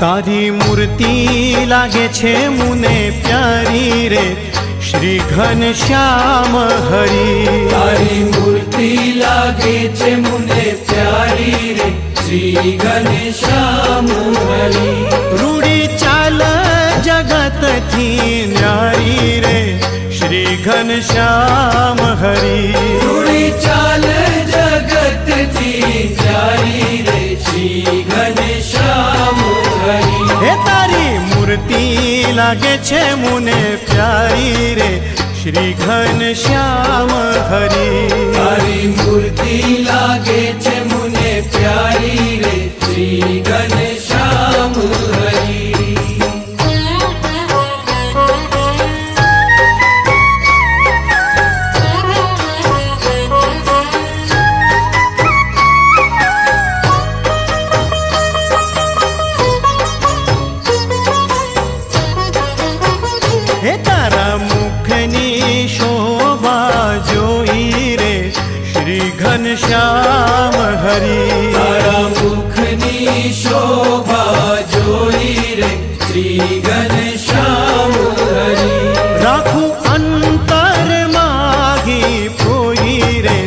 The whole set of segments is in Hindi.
तारी मूर्ति लागे छे मुने प्यारी रे श्री घनश्याम हरि। तारी मूर्ति लागे छे मुने प्यारी रे श्री घनश्याम हरि। रूड़ी चाल जगत थी न्यारी रे श्री घनश्याम हरि। रूड़ी चाल जगत थी न्यारी रे श्री घनश्याम हरि। हे तारी मूर्ति लागे छे मुने प्यारी रे श्री घनश्याम हरि। तारी मूर्ति लागे छे मुने प्यारी रे श्री घनश्याम हरि। हे तारा मुखनी शोभा जोई रे श्री घनश्याम हरि। तारा मुखनी शोभा जोई रे श्री घनश्याम हरि। राखू अंतर मागी प्रोई रे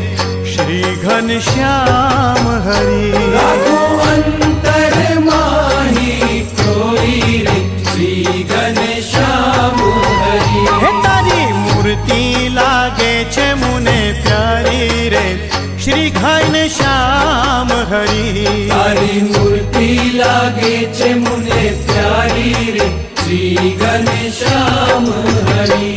श्री घनश्याम हरि। राखू अंतर माही प्रोई रे श्री घनश्याम हरि। हे तारी मूर्ति लागे छे मुने प्यारी रे श्री घनश्याम हरि। तारी मूर्ति लागे छे मुने प्यारी रे श्री घनश्याम हरि।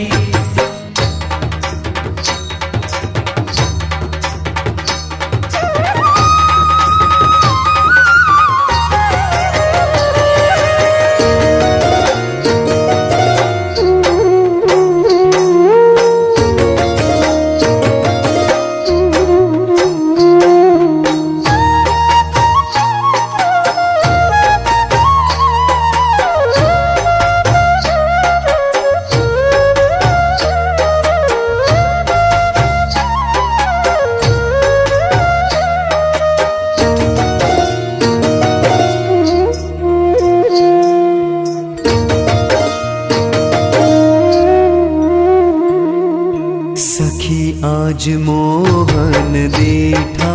आज मोहन दीठा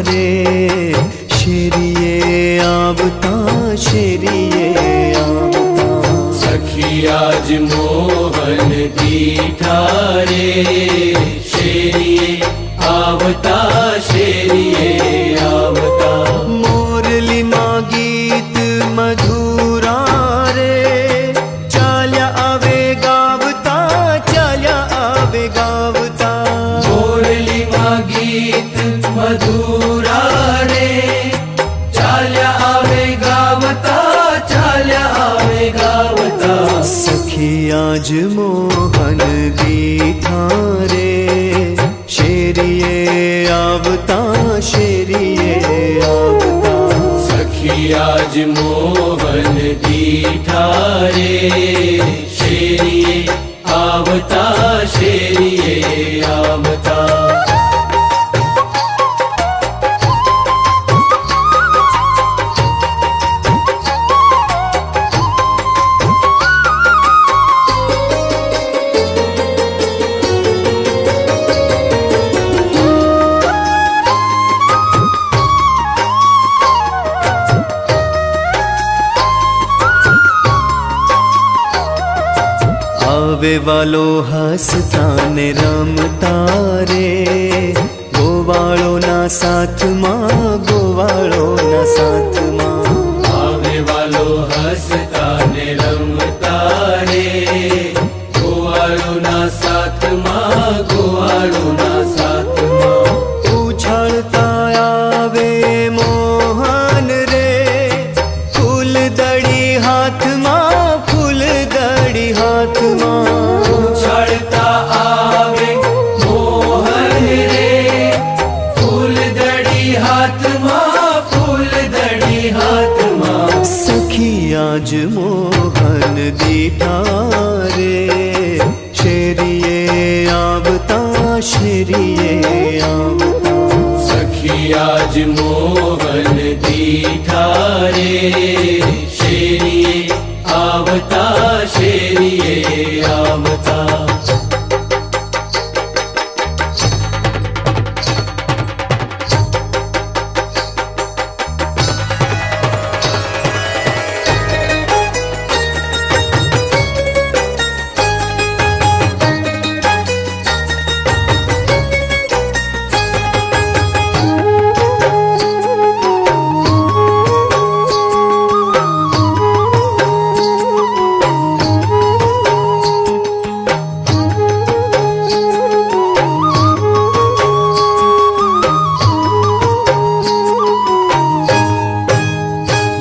रे शेरिये आवता शेरिये आवता। सखी आज मोहन दीठा रे शेरिये आवता शेरिये आवता। मोरली मा गीत मधुरा रे चाल्या आवे गावता चाल्या आवे गावता। गीत मधुरा रे चाल्या आवे गावता चाल्या आवे गावता। सखी आज मोहन दीठा रे शेरिये आवता शेरिये आवता। सखी आज मोहन दीठा रे शेरिये आवता शेरिये आवता। सखी आज मोहन दीठा रे शेरिये आवता शेरिये आवता। सखी आज मोहन दीठा रे शेरिये आवता शेरिये आवता। सखी आज मोहन दीठा रे शेरिये आवता शेरिये आवता। सखी आज मोहन दीठा रे शेरिये आवता शेरिये आवता। सखी आज मोहन दीठा रे शेरिये आवता। आवे वालो हसता ने रमता रे गोवाळो ना साथ मां गोवाळो ना साथ मां। आवे वालो हसता ने रमता रे गोवाळो ना साथ मां गोवाळो ना साथ मां। उछाळता आवे मोहन रे फूल दड़ी हाथ मां फूल दड़ी हाथ मां। उछाळता आवे मोहन रे फूल दड़ी हाथ मां फूल दड़ी हाथ मां। सखी आज मोहन दीठा रे शेरिये आवता शेरिये आवता। सखी आज मोहन दीठा रे शेरिये आवता शेरिये आवता।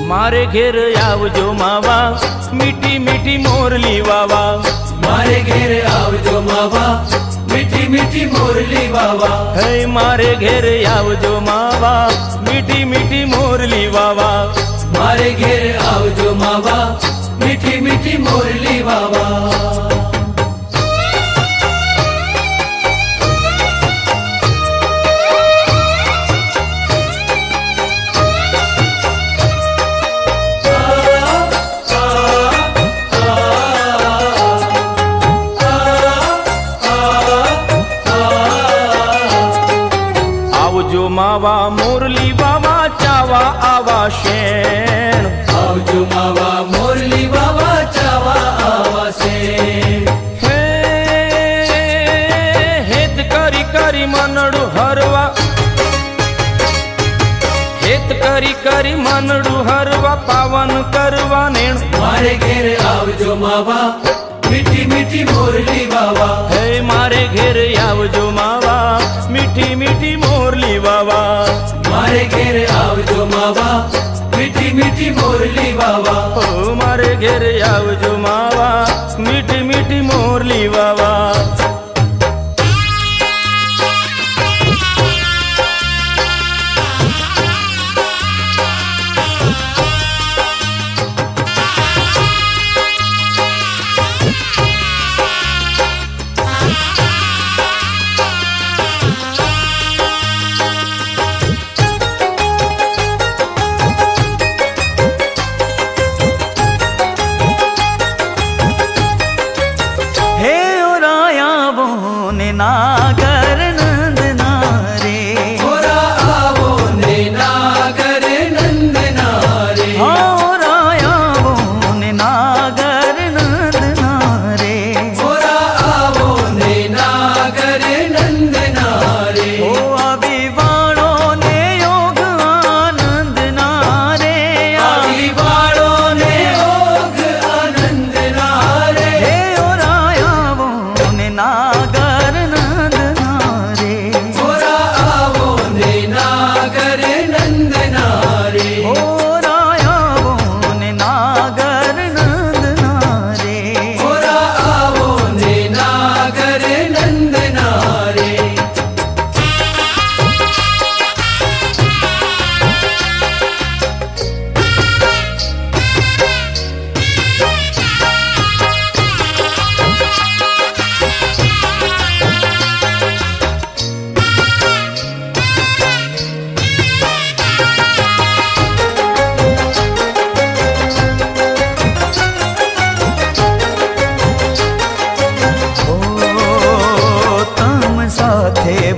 मारे घेर आवजो मावा मीठी मीठी मोरली वावा। मारे घेर आवजो मावा मीठी मीठी मोरली वावा। है मारे घेर आवजो मावा मीठी मीठी मोरली वावा। मारे घेर आवजो मावा मीठी मीठी मोरली वावा। आवजो मावा मोरली वावा चावा आवा शेण। आवजो मावा मोरली वावा चावा आवा शेण। हेत करी करी मनडू हरवा हेत करी करी मनडू हरवा पावन करवा नेण। मारे घेर आवजो मावा मीठी मीठी मोरली वावा। है मारे घेर आवजो मावा मीठी मीठी मोरली वावा। मारे घेर आवजो मावा मीठी मीठी मोरली वावा। ओ मारे घेर आवजो मावा मीठी मीठी मोरली वावा। नागर नंद नारे ओरा आवो ने नागर नंद नारे। ओरा आवो ने नागर नंद नारे। ओरा आवो ने नागर नंद नारे। ओ अभिवाणो ने योग आनंद नारे। अभिवाणो ने योग आनंद नारे। हे ओरा आवो ने नागर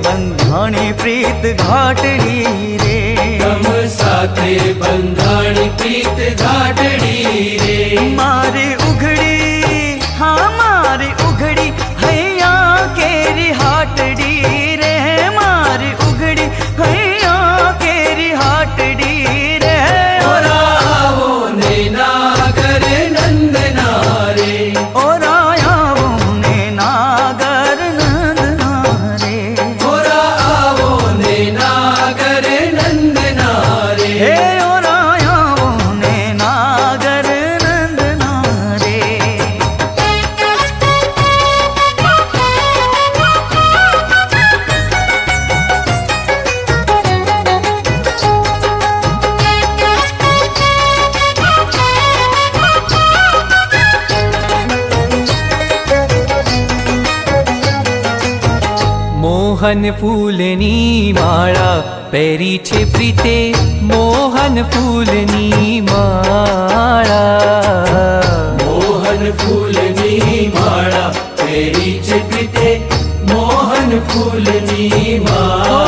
बंधाणी प्रीत घाटड़ी रे। तम साथे बंधाणी प्रीत घाटड़ी रे। मारी उघड़ी हाँ मारी उघड़ी हैया केरी हाटड़ी रे। मारी उघड़ी हैया केरी हाटड़ी रे। ओरा आवो ने नागर नंद नारे। ओरा आवो ने नागर नंद नारे। ओरा आवो ने नागर नंद नारे। हे ओरा आवो ने नागर नंद नारे। मोहन फूलनी माळा पेरी छे प्रीते। मोहन फूलनी माळा। मोहन फूलनी माळा पेरी छे प्रीते मोहन फूलनी माळा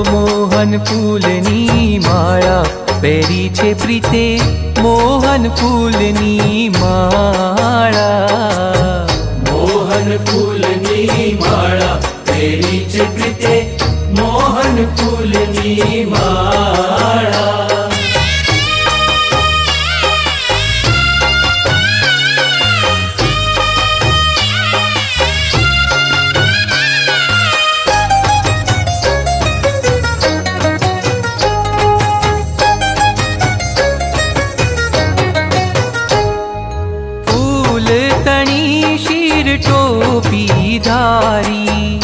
मोहन फूलनी माळा पेरी छे प्रीते मोहन फूलनी माळा मोहन फूलनी माळा पेरी छे प्रीते मोहन फूलनी माळा टोपी धारी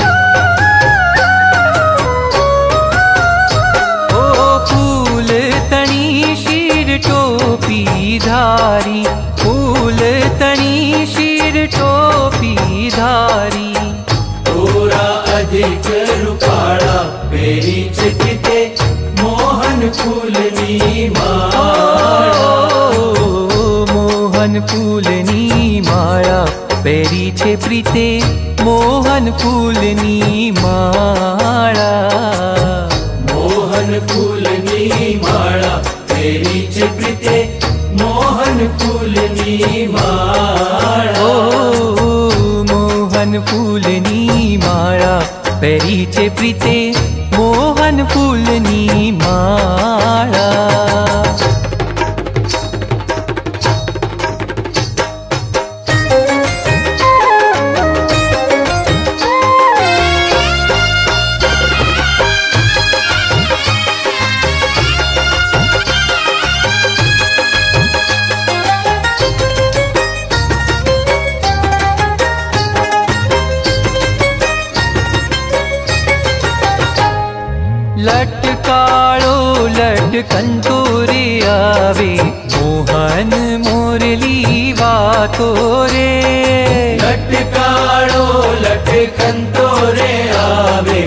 ओ फूल तणी शीर टोपी धारी फूल तणी शीर टोपी धारी तोरा अधिक रूपाळा पेरी छे प्रीते मोहन फूलनी माळा मोहन फूलनी माळा पेरी छे प्रीते मोहन फूलनी माळा मोहन फूलनी माळा पेरी छे प्रीते मोहन फूलनी माळा मोहन फूलनी माळा पेरी छे प्रीते मोहन फूलनी माळा लटकाळो लटकंतो रे आवे मोहन मोरली वातो रे लटकाळो लटकंतो रे आवे